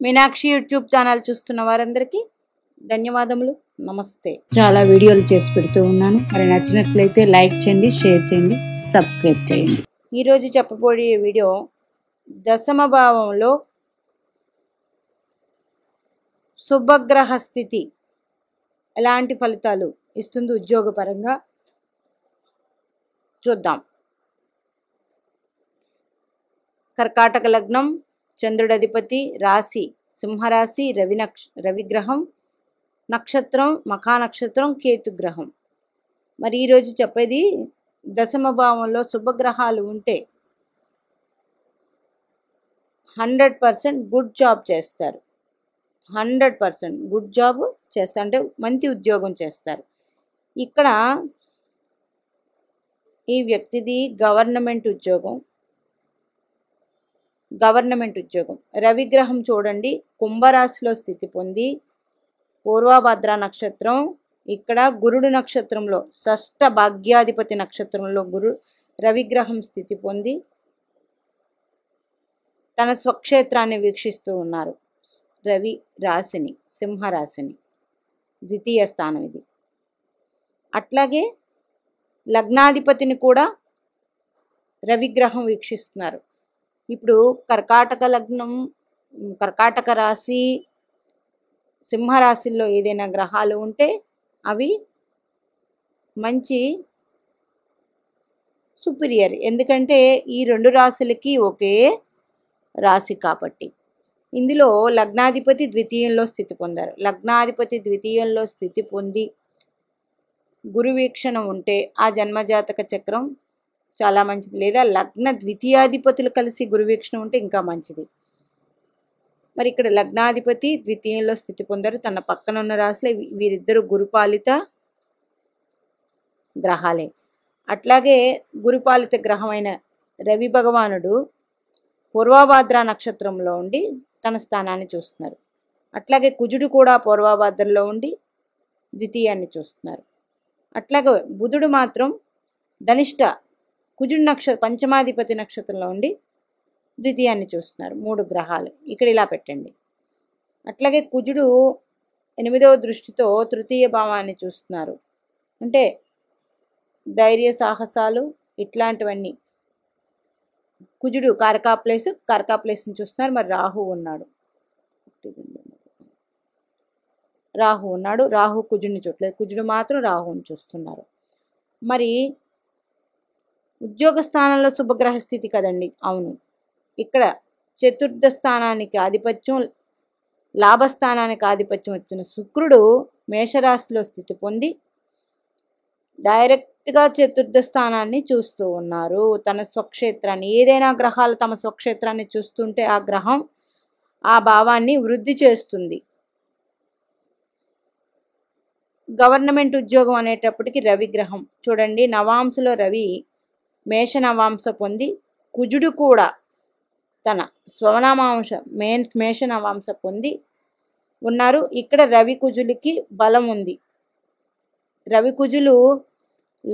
Meenakshi YouTube channel చూస్తున్న వారందరికీ ధన్యవాదములు. నమస్తే. చాలా వీడియోలు చేసి పెడుతూ ఉన్నాను. మరి నచ్చినట్లయితే లైక్ చేయండి, షేర్ చేయండి, సబ్స్క్రైబ్ చేయండి. ఈరోజు చెప్పబోయే వీడియో దశమ భావంలో శుభగ్రహ స్థితి ఎలాంటి ఫలితాలు ఇస్తుంది ఉద్యోగపరంగా చూద్దాం. కర్కాటక లగ్నం, చంద్రుడి అధిపతి, రాశి సింహరాశి, రవిగ్రహం, నక్షత్రం మఖా నక్షత్రం, కేతుగ్రహం. మరి ఈరోజు చెప్పేది దశమ భావంలో శుభగ్రహాలు ఉంటే 100% గుడ్ జాబ్ చేస్తారు. 100% గుడ్ జాబ్ చేస్తారు అంటే మంచి ఉద్యోగం చేస్తారు. ఇక్కడ ఈ వ్యక్తిది గవర్నమెంట్ ఉద్యోగం. రవిగ్రహం చూడండి కుంభరాశిలో స్థితి పొంది పూర్వభద్ర నక్షత్రం, ఇక్కడ గురుడు నక్షత్రంలో షష్ఠ భాగ్యాధిపతి నక్షత్రంలో రవిగ్రహం స్థితి పొంది తన స్వక్షేత్రాన్ని వీక్షిస్తూ ఉన్నారు. రవి రాశిని, సింహరాశిని, ద్వితీయ స్థానం ఇది. అట్లాగే లగ్నాధిపతిని కూడా రవిగ్రహం వీక్షిస్తున్నారు. ఇప్పుడు కర్కాటక లగ్నం, కర్కాటక రాశి, సింహరాశిలో ఏదైనా గ్రహాలు ఉంటే అవి మంచి సుపీరియర్. ఎందుకంటే ఈ రెండు రాశులకి ఒకే రాశి కాబట్టి. ఇందులో లగ్నాధిపతి ద్వితీయంలో స్థితి పొందారు. లగ్నాధిపతి ద్వితీయంలో స్థితి పొంది గురు వీక్షణ ఉంటే ఆ జన్మజాతక చక్రం చాలా మంచిది. లేదా లగ్న ద్వితీయాధిపతులు కలిసి గురు వీక్షణ ఉంటే ఇంకా మంచిది. మరి ఇక్కడ లగ్నాధిపతి ద్వితీయంలో స్థితి పొందారు. తన పక్కన ఉన్న రాశులే వీరిద్దరు గురుపాలిత గ్రహాలే. అట్లాగే గురుపాలిత గ్రహమైన రవి భగవానుడు పూర్వభాద్ర నక్షత్రంలో ఉండి తన స్థానాన్ని చూస్తున్నారు. అట్లాగే కుజుడు కూడా పూర్వభాద్రలో ఉండి ద్వితీయాన్ని చూస్తున్నారు. అట్లాగే బుధుడు మాత్రం ధనిష్ట కుజుడు పంచమాధిపతి నక్షత్రంలో ఉండి ద్వితీయాన్ని చూస్తున్నారు. 3 గ్రహాలు ఇక్కడ ఇలా పెట్టండి. అట్లాగే కుజుడు 8వ దృష్టితో తృతీయ భావాన్ని చూస్తున్నారు. అంటే ధైర్య సాహసాలు ఇట్లాంటివన్నీ. కుజుడు కారకా ప్లేస్ని చూస్తున్నారు. మరి రాహు ఉన్నాడు. రాహు కుజుడిని చూడలేదు. కుజుడు మాత్రం రాహుని చూస్తున్నారు. మరి ఉద్యోగ స్థానంలో శుభగ్రహ స్థితి కదండి. అవును, ఇక్కడ చతుర్థ స్థానానికి ఆధిపత్యం, లాభస్థానానికి ఆధిపత్యం వచ్చిన శుక్రుడు మేషరాశిలో స్థితి పొంది డైరెక్ట్గా చతుర్థ స్థానాన్ని చూస్తూ ఉన్నారు. తన స్వక్షేత్రాన్ని, ఏదైనా గ్రహాలు తమ స్వక్షేత్రాన్ని చూస్తుంటే ఆ గ్రహం ఆ భావాన్ని వృద్ధి చేస్తుంది. గవర్నమెంట్ ఉద్యోగం అనేటప్పటికి రవిగ్రహం చూడండి, నవాంశలో రవి మేష నవాంశ పొంది కుజుడు కూడా తన స్వనవాంశ మేష నవాంశ పొంది ఉన్నారు. ఇక్కడ రవి కుజులకి బలం ఉంది. రవి కుజులు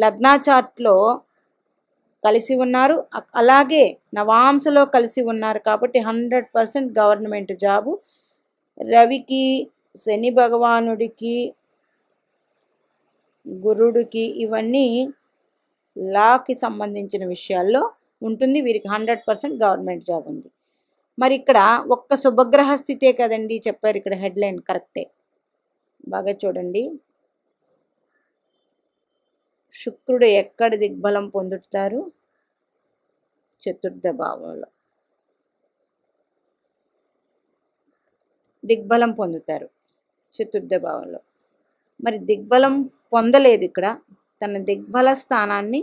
లగ్నా చార్ట్లో కలిసి ఉన్నారు. అలాగే నవాంశలో కలిసి ఉన్నారు కాబట్టి 100% గవర్నమెంట్ జాబు. రవికి, శని భగవానుడికి, గురుడికి ఇవన్నీ లాకి సంబంధించిన విషయాల్లో ఉంటుంది. వీరికి 100% గవర్నమెంట్ జాబ్ ఉంది. మరి ఇక్కడ ఒక్క శుభగ్రహ స్థితే కదండి చెప్పారు. ఇక్కడ హెడ్లైన్ కరెక్టే, బాగా చూడండి. శుక్రుడు ఎక్కడ దిగ్బలం పొందుతారు? చతుర్థ భావంలో దిగ్బలం పొందుతారు. చతుర్థ భావంలో మరి దిగ్బలం పొందలేదు. ఇక్కడ తన దిగ్బల స్థానాన్ని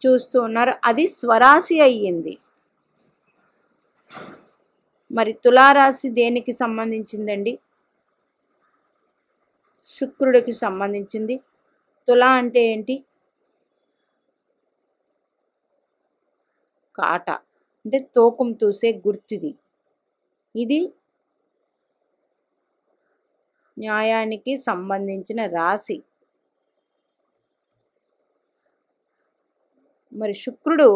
చూస్తూ ఉన్నారు. అది స్వరాశి అయ్యింది. మరి తులారాశి దేనికి సంబంధించిందండి? శుక్రుడికి సంబంధించింది. తులా అంటే ఏంటి? కాట అంటే తూకం తూసే గుర్తుది. ఇది న్యాయానికి సంబంధించిన రాశి. మరి శుక్రుడు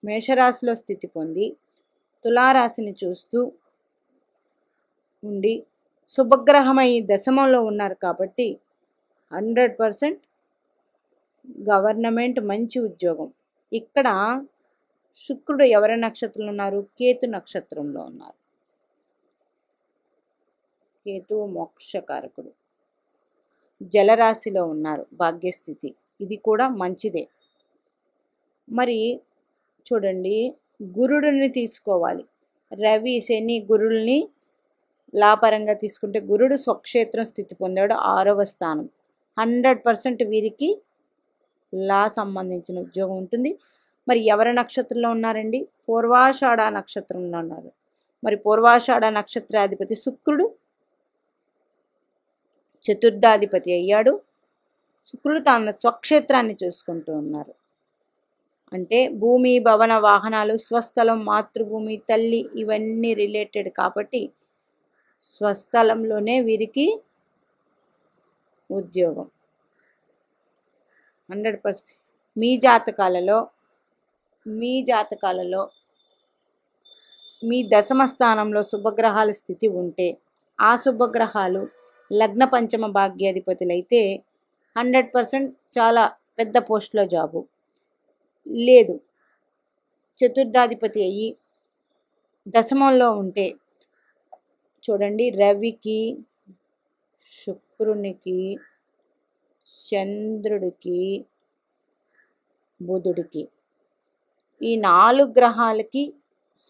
మేషరాశిలో స్థితి పొంది తులారాశిని చూస్తూ ఉండి శుభగ్రహమై దశమంలో ఉన్నారు కాబట్టి 100% గవర్నమెంట్ మంచి ఉద్యోగం. ఇక్కడ శుక్రుడు ఎవరి నక్షత్రంలో ఉన్నారు? కేతు నక్షత్రంలో ఉన్నారు. కేతువు మోక్షకారకుడు. జలరాశిలో ఉన్నారు. భాగ్యస్థితి ఇది కూడా మంచిదే. మరి చూడండి, గురుడిని తీసుకోవాలి. రవి శని గురుల్ని లాపరంగా తీసుకుంటే గురుడు స్వక్షేత్రం స్థితి పొందాడు 6వ స్థానం. 100% వీరికి లా సంబంధించిన ఉద్యోగం ఉంటుంది. మరి ఎవరి నక్షత్రంలో ఉన్నారండి? పూర్వాషాఢ నక్షత్రంలో ఉన్నారు. మరి పూర్వాషాఢ నక్షత్రాధిపతి శుక్రుడు చతుర్థాధిపతి అయ్యాడు. శుక్రుడు తన స్వక్షేత్రాన్ని చూసుకుంటూ ఉన్నారు. అంటే భూమి, భవన, వాహనాలు, స్వస్థలం, మాతృభూమి, తల్లి ఇవన్నీ రిలేటెడ్ కాబట్టి స్వస్థలంలోనే వీరికి ఉద్యోగం 100%. మీ జాతకాలలో మీ దశమ స్థానంలో శుభగ్రహాల స్థితి ఉంటే ఆ శుభగ్రహాలు లగ్న పంచమ భాగ్యాధిపతులైతే 100% చాలా పెద్ద పోస్ట్లో జాబు. లేదు, చతుర్థాధిపతి అయ్యి దశమంలో ఉంటే చూడండి, రవికి, శుక్రునికి, చంద్రుడికి, బుధుడికి ఈ 4 గ్రహాలకి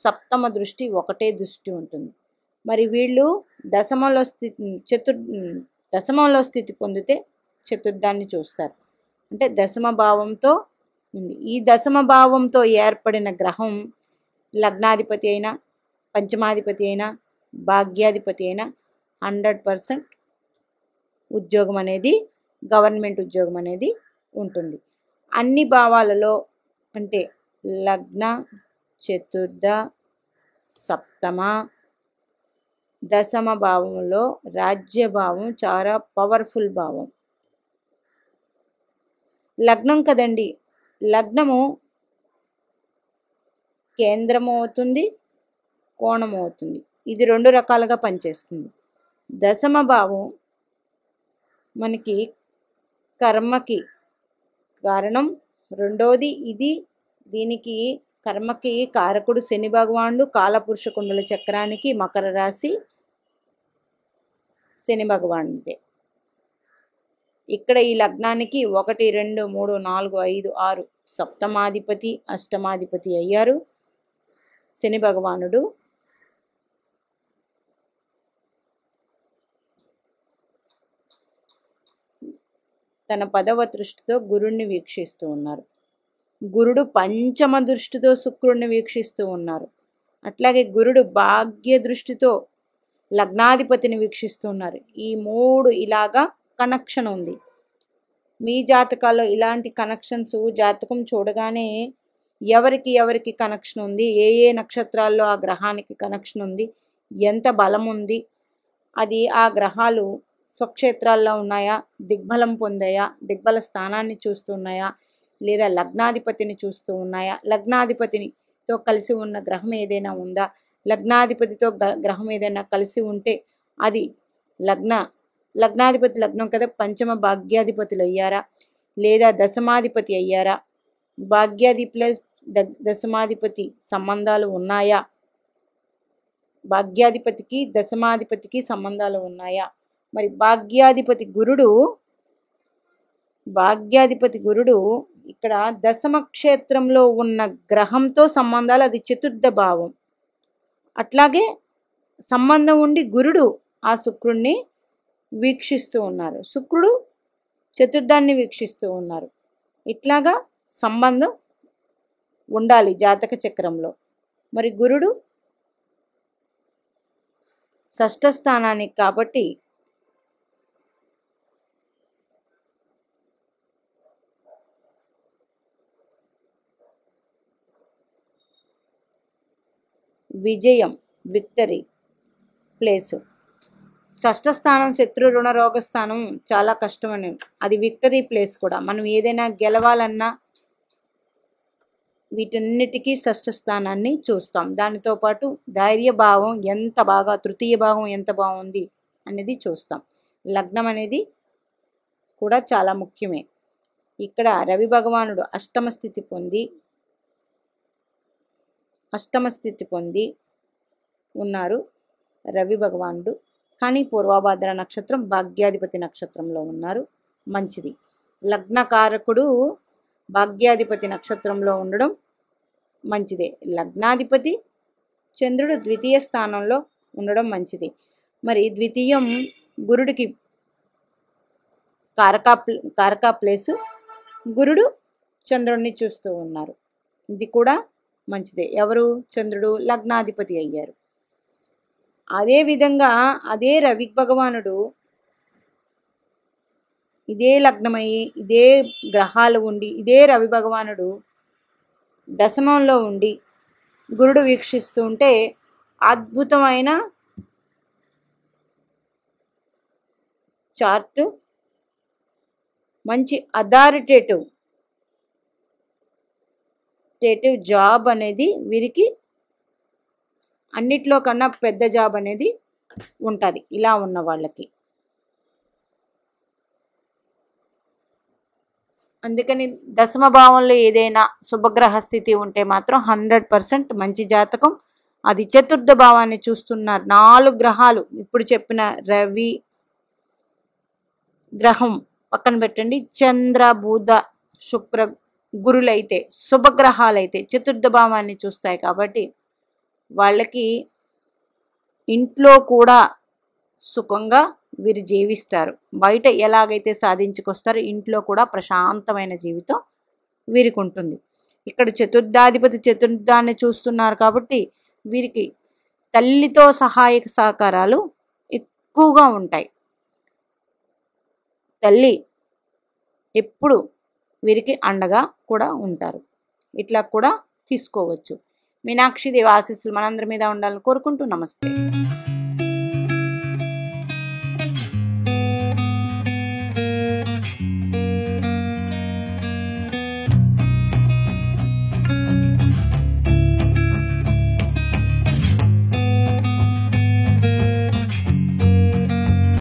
సప్తమ దృష్టి ఒకటే దృష్టి ఉంటుంది. మరి వీళ్ళు దశమంలో స్థితి పొందితే చతుర్థాన్ని చూస్తారు. అంటే దశమ భావంతో ఉంది. ఈ దశమ భావంతో ఏర్పడిన గ్రహం లగ్నాధిపతి అయినా, పంచమాధిపతి అయినా, భాగ్యాధిపతి అయినా 100% ఉద్యోగం అనేది, గవర్నమెంట్ ఉద్యోగం అనేది ఉంటుంది. అన్ని భావాలలో అంటే లగ్న, చతుర్థ, సప్తమ, దశమ భావంలో రాజ్యభావం చాలా పవర్ఫుల్ భావం. లగ్నం కదండి, లగ్నము కేంద్రము అవుతుంది, కోణము అవుతుంది. ఇది 2 రకాలుగా పనిచేస్తుంది. దశమ భావం మనకి కర్మకి కారణం. రెండోది దీనికి కర్మకి కారకుడు శని భగవానుడు. కాలపురుష కుండల చక్రానికి మకర రాశి శని భగవానుడిదే. ఇక్కడ ఈ లగ్నానికి 1, 2, 3, 4, 5, 6 సప్తమాధిపతి, అష్టమాధిపతి అయ్యారు శని భగవానుడు. తన 10వ దృష్టితో గురుణ్ణి వీక్షిస్తూ ఉన్నారు. గురుడు పంచమ దృష్టితో శుక్రుడిని వీక్షిస్తూ ఉన్నారు. అట్లాగే గురుడు భాగ్య దృష్టితో లగ్నాధిపతిని వీక్షిస్తూ ఉన్నారు. ఈ 3 ఇలాగా కనెక్షన్ ఉంది. మీ జాతకాల్లో ఇలాంటి కనెక్షన్స్ జాతకం చూడగానే ఎవరికి కనెక్షన్ ఉంది, ఏ నక్షత్రాల్లో ఆ గ్రహానికి కనెక్షన్ ఉంది, ఎంత బలం ఉంది, అది ఆ గ్రహాలు స్వక్షేత్రాల్లో ఉన్నాయా, దిగ్బలం పొందాయా, దిగ్బల స్థానాన్ని చూస్తున్నాయా, లేదా లగ్నాధిపతిని చూస్తూ ఉన్నాయా, లగ్నాధిపతితో కలిసి ఉన్న గ్రహం ఏదైనా ఉందా, లగ్నాధిపతితో గ్రహం ఏదైనా కలిసి ఉంటే అది లగ్నాధిపతి లగ్నం కదా, పంచమ భాగ్యాధిపతులు అయ్యారా, లేదా దశమాధిపతి అయ్యారా, భాగ్యాధి ప్లస్ దశమాధిపతి సంబంధాలు ఉన్నాయా, భాగ్యాధిపతికి దశమాధిపతికి సంబంధాలు ఉన్నాయా. మరి భాగ్యాధిపతి గురుడు ఇక్కడ దశమ క్షేత్రంలో ఉన్న గ్రహంతో సంబంధాలు, అది చతుర్థ భావం. అట్లాగే సంబంధం ఉండి గురుడు ఆ శుక్రుణ్ణి వీక్షిస్తూ ఉన్నారు, శుక్రుడు చతుర్థాన్ని వీక్షిస్తూ ఉన్నారు. ఇట్లాగా సంబంధం ఉండాలి జాతక చక్రంలో. మరి గురుడు షష్ఠ స్థానానికి కాబట్టి విజయం, విక్టరీ ప్లేసు. షష్ఠ స్థానం శత్రు రుణ రోగ స్థానం చాలా కష్టమని, అది విక్టరీ ప్లేస్ కూడా. మనం ఏదైనా గెలవాలన్నా వీటన్నిటికీ షష్ఠ స్థానాన్ని చూస్తాం. దానితో పాటు ధైర్యభావం ఎంత బాగా, తృతీయ భావం ఎంత బాగుంది అనేది చూస్తాం. లగ్నం అనేది కూడా చాలా ముఖ్యమే. ఇక్కడ రవి భగవానుడు అష్టమ స్థితి పొంది ఉన్నారు రవి భగవానుడు. కానీ పూర్వభాద్ర నక్షత్రం భాగ్యాధిపతి నక్షత్రంలో ఉన్నారు, మంచిది. లగ్నకారకుడు భాగ్యాధిపతి నక్షత్రంలో ఉండడం మంచిదే. లగ్నాధిపతి చంద్రుడు ద్వితీయ స్థానంలో ఉండడం మంచిది. మరి ద్వితీయం గురుడికి కారకా ప్లేసు, గురుడు చంద్రుడిని చూస్తూ ఉన్నారు, ఇది కూడా మంచిదే. ఎవరు? చంద్రుడు లగ్నాధిపతి అయ్యారు. అదేవిధంగా అదే రవి భగవానుడు ఇదే లగ్నమయ్యి ఇదే గ్రహాలు ఉండి ఇదే రవి భగవానుడు దశమంలో ఉండి గురుడు వీక్షిస్తూ ఉంటే అద్భుతమైన చార్టు, మంచి అథారిటేటివ్ జాబ్ అనేది వీరికి అన్నిట్లో కన్నా పెద్ద జాబ్ అనేది ఉంటుంది ఇలా ఉన్న వాళ్ళకి. అందుకని దశమ భావంలో ఏదైనా శుభగ్రహ స్థితి ఉంటే మాత్రం 100% మంచి జాతకం. అది చతుర్థ భావాన్ని చూస్తున్నారు. 4 గ్రహాలు ఇప్పుడు చెప్పిన రవి గ్రహం పక్కన పెట్టండి, చంద్ర బుధ శుక్ర గురులైతే శుభగ్రహాలైతే చతుర్థ భావాన్ని చూస్తాయి. కాబట్టి వాళ్ళకి ఇంట్లో కూడా సుఖంగా వీరు జీవిస్తారు. బయట ఎలాగైతే సాధించుకొస్తారో ఇంట్లో కూడా ప్రశాంతమైన జీవితం వీరికి ఉంటుంది. ఇక్కడ చతుర్థాధిపతి చతుర్థాన్ని చూస్తున్నారు కాబట్టి వీరికి తల్లితో సహాయక సహకారాలు ఎక్కువగా ఉంటాయి. తల్లి ఎప్పుడు వీరికి అండగా కూడా ఉంటారు. ఇట్లా కూడా తీసుకోవచ్చు. మీనాక్షి దేవి ఆశీస్సులు మనందరి మీద ఉండాలని కోరుకుంటూ నమస్తే.